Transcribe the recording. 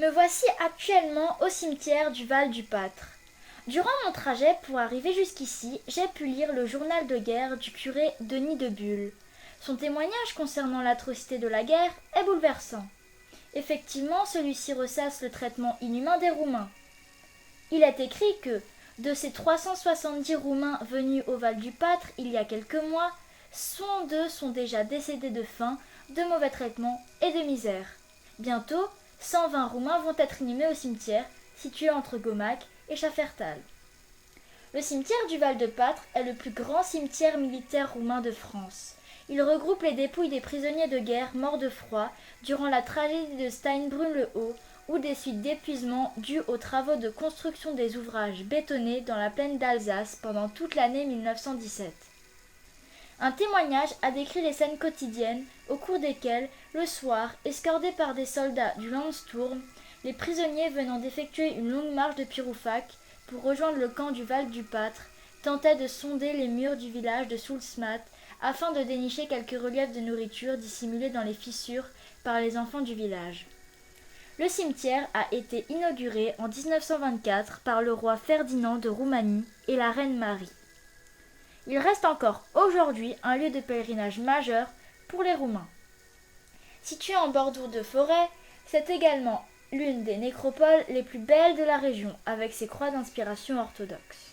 Me voici actuellement au cimetière du Val du Pâtre. Durant mon trajet pour arriver jusqu'ici, j'ai pu lire le journal de guerre du curé Denis de Bulle. Son témoignage concernant l'atrocité de la guerre est bouleversant. Effectivement, celui-ci ressasse le traitement inhumain des Roumains. Il est écrit que, de ces 370 Roumains venus au Val du Pâtre il y a quelques mois, 102 sont déjà décédés de faim, de mauvais traitements et de misère. Bientôt, 120 Roumains vont être inhumés au cimetière, situé entre Gomac et Schafferthal. Le cimetière du Val-de-Pâtre est le plus grand cimetière militaire roumain de France. Il regroupe les dépouilles des prisonniers de guerre morts de froid durant la tragédie de Steinbrunn-le-Haut ou des suites d'épuisement dues aux travaux de construction des ouvrages bétonnés dans la plaine d'Alsace pendant toute l'année 1917. Un témoignage a décrit les scènes quotidiennes au cours desquelles, le soir, escortés par des soldats du Landsturm, les prisonniers venant d'effectuer une longue marche de Piroufac pour rejoindre le camp du Val-du-Pâtre tentaient de sonder les murs du village de Soulsmat afin de dénicher quelques reliefs de nourriture dissimulés dans les fissures par les enfants du village. Le cimetière a été inauguré en 1924 par le roi Ferdinand de Roumanie et la reine Marie. Il reste encore aujourd'hui un lieu de pèlerinage majeur pour les Roumains. Situé en bordure de forêt, c'est également l'une des nécropoles les plus belles de la région, avec ses croix d'inspiration orthodoxe.